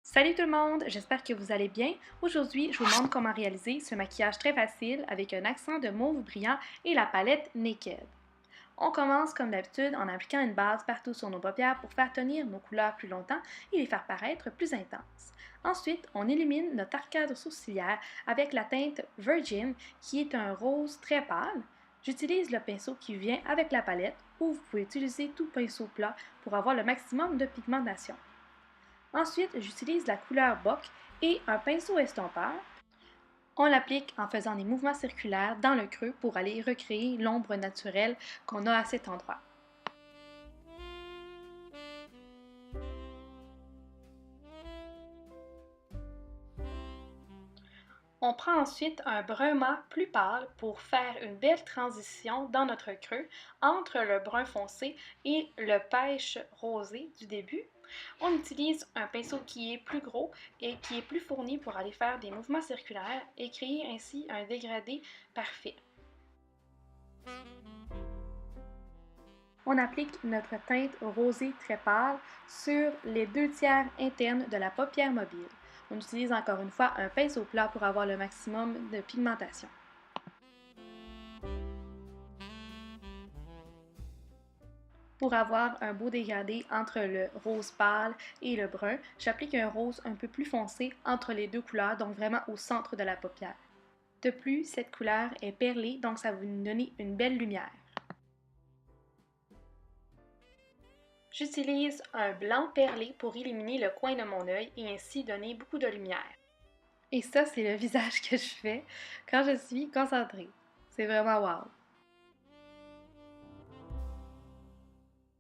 Salut tout le monde, j'espère que vous allez bien. Aujourd'hui, je vous montre comment réaliser ce maquillage très facile avec un accent de mauve brillant et la palette Naked. On commence comme d'habitude en appliquant une base partout sur nos paupières pour faire tenir nos couleurs plus longtemps et les faire paraître plus intenses. Ensuite, on illumine notre arcade sourcilière avec la teinte Virgin qui est un rose très pâle. J'utilise le pinceau qui vient avec la palette ou vous pouvez utiliser tout pinceau plat pour avoir le maximum de pigmentation. Ensuite, j'utilise la couleur Bock et un pinceau estompeur. On l'applique en faisant des mouvements circulaires dans le creux pour aller recréer l'ombre naturelle qu'on a à cet endroit. On prend ensuite un brun mat plus pâle pour faire une belle transition dans notre creux entre le brun foncé et le pêche rosé du début. On utilise un pinceau qui est plus gros et qui est plus fourni pour aller faire des mouvements circulaires et créer ainsi un dégradé parfait. On applique notre teinte rosée très pâle sur les 2 tiers internes de la paupière mobile. On utilise encore une fois un pinceau plat pour avoir le maximum de pigmentation. Pour avoir un beau dégradé entre le rose pâle et le brun, j'applique un rose un peu plus foncé entre les deux couleurs, donc vraiment au centre de la paupière. De plus, cette couleur est perlée, donc ça va nous donner une belle lumière. J'utilise un blanc perlé pour éliminer le coin de mon œil et ainsi donner beaucoup de lumière. Et ça, c'est le visage que je fais quand je suis concentrée. C'est vraiment wow!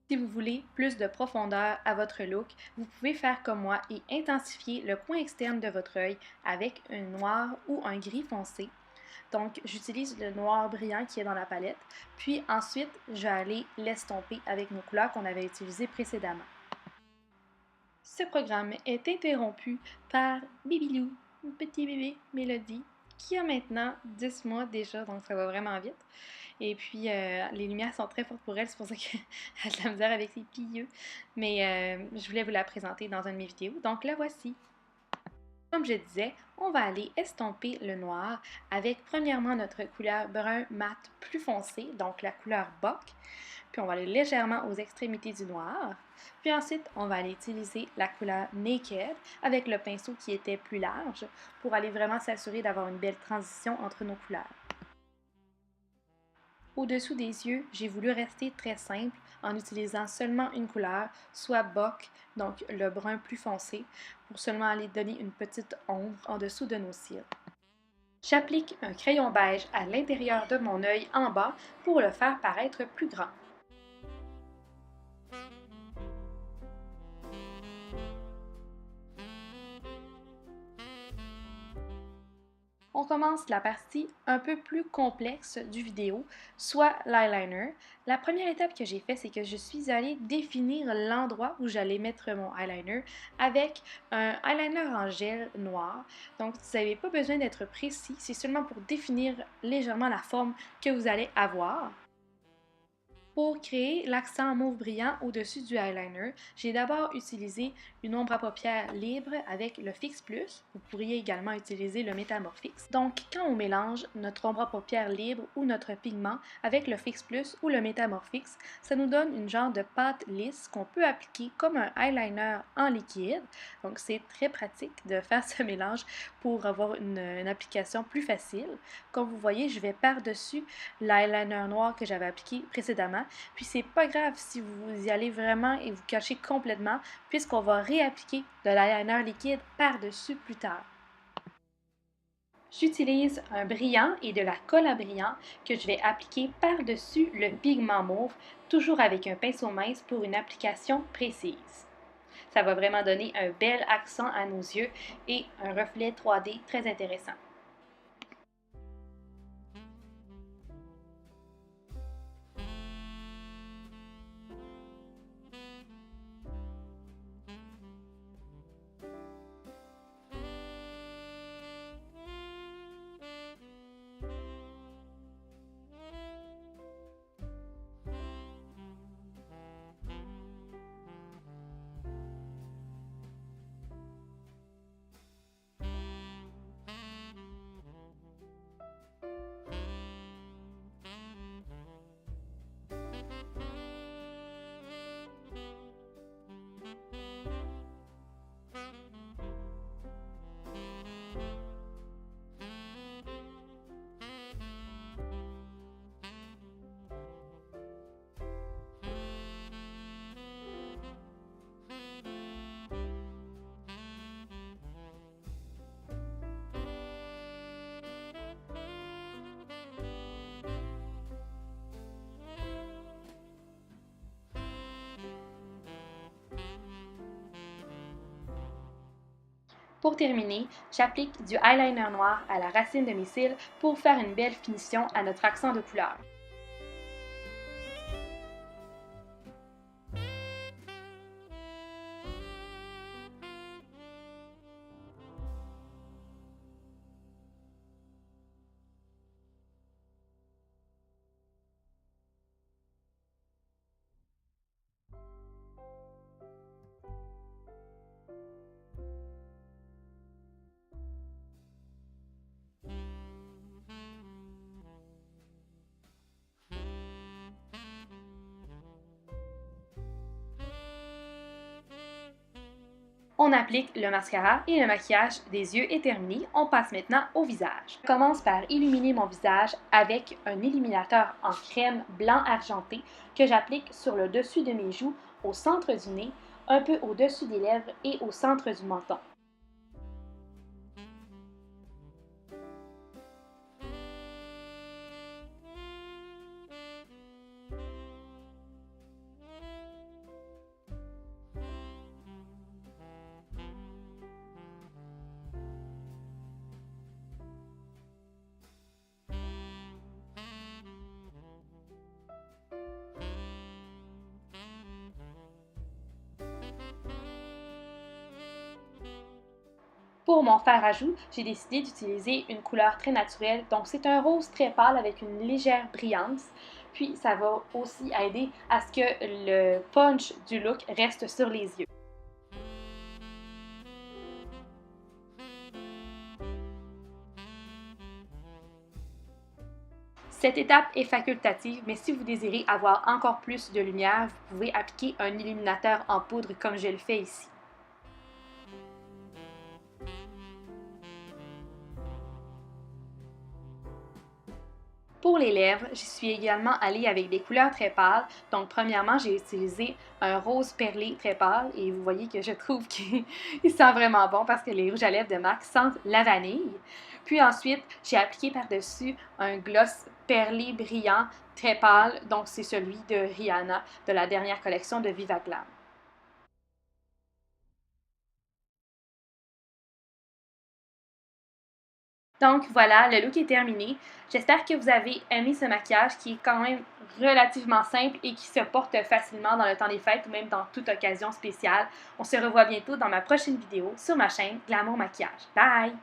Si vous voulez plus de profondeur à votre look, vous pouvez faire comme moi et intensifier le coin externe de votre œil avec un noir ou un gris foncé. Donc, j'utilise le noir brillant qui est dans la palette, puis ensuite, je vais aller l'estomper avec nos couleurs qu'on avait utilisées précédemment. Ce programme est interrompu par Bibilou, un petit bébé Mélodie, qui a maintenant 10 mois déjà, donc ça va vraiment vite. Et puis, les lumières sont très fortes pour elle, c'est pour ça qu'elle a de la misère avec ses petits yeux. Mais je voulais vous la présenter dans une de mes vidéos, donc la voici. Comme je disais, on va aller estomper le noir avec premièrement notre couleur brun mat plus foncé, donc la couleur Bock. Puis on va aller légèrement aux extrémités du noir. Puis ensuite, on va aller utiliser la couleur Naked avec le pinceau qui était plus large pour aller vraiment s'assurer d'avoir une belle transition entre nos couleurs. Au-dessous des yeux, j'ai voulu rester très simple en utilisant seulement une couleur, soit Bock, donc le brun plus foncé, pour seulement aller donner une petite ombre en dessous de nos cils. J'applique un crayon beige à l'intérieur de mon œil en bas pour le faire paraître plus grand. On commence la partie un peu plus complexe du vidéo, soit l'eyeliner. La première étape que j'ai fait, c'est que je suis allée définir l'endroit où j'allais mettre mon eyeliner avec un eyeliner en gel noir. Donc, vous n'avez pas besoin d'être précis, c'est seulement pour définir légèrement la forme que vous allez avoir. Pour créer l'accent mauve brillant au-dessus du eyeliner, j'ai d'abord utilisé une ombre à paupières libre avec le Fix Plus. Vous pourriez également utiliser le Metamorphix. Donc, quand on mélange notre ombre à paupières libre ou notre pigment avec le Fix Plus ou le Metamorphix, ça nous donne une genre de pâte lisse qu'on peut appliquer comme un eyeliner en liquide. Donc, c'est très pratique de faire ce mélange pour avoir une application plus facile. Comme vous voyez, je vais par-dessus l'eyeliner noir que j'avais appliqué précédemment. Puis c'est pas grave si vous y allez vraiment et vous cachez complètement, puisqu'on va réappliquer de l'eyeliner liquide par-dessus plus tard. J'utilise un brillant et de la colle à brillant que je vais appliquer par-dessus le pigment mauve, toujours avec un pinceau mince pour une application précise. Ça va vraiment donner un bel accent à nos yeux et un reflet 3D très intéressant. Pour terminer, j'applique du eyeliner noir à la racine de mes cils pour faire une belle finition à notre accent de couleur. On applique le mascara et le maquillage des yeux est terminé. On passe maintenant au visage. Je commence par illuminer mon visage avec un illuminateur en crème blanc argenté que j'applique sur le dessus de mes joues, au centre du nez, un peu au-dessus des lèvres et au centre du menton. Pour mon fer à joues, j'ai décidé d'utiliser une couleur très naturelle, donc c'est un rose très pâle avec une légère brillance. Puis ça va aussi aider à ce que le punch du look reste sur les yeux. Cette étape est facultative, mais si vous désirez avoir encore plus de lumière, vous pouvez appliquer un illuminateur en poudre comme je le fais ici. Pour les lèvres, j'y suis également allée avec des couleurs très pâles. Donc, premièrement, j'ai utilisé un rose perlé très pâle et vous voyez que je trouve qu'il sent vraiment bon parce que les rouges à lèvres de MAC sentent la vanille. Puis ensuite, j'ai appliqué par-dessus un gloss perlé brillant très pâle. Donc, c'est celui de Rihanna de la dernière collection de Viva Glam. Donc voilà, le look est terminé. J'espère que vous avez aimé ce maquillage qui est quand même relativement simple et qui se porte facilement dans le temps des fêtes ou même dans toute occasion spéciale. On se revoit bientôt dans ma prochaine vidéo sur ma chaîne Glamour Maquillage. Bye!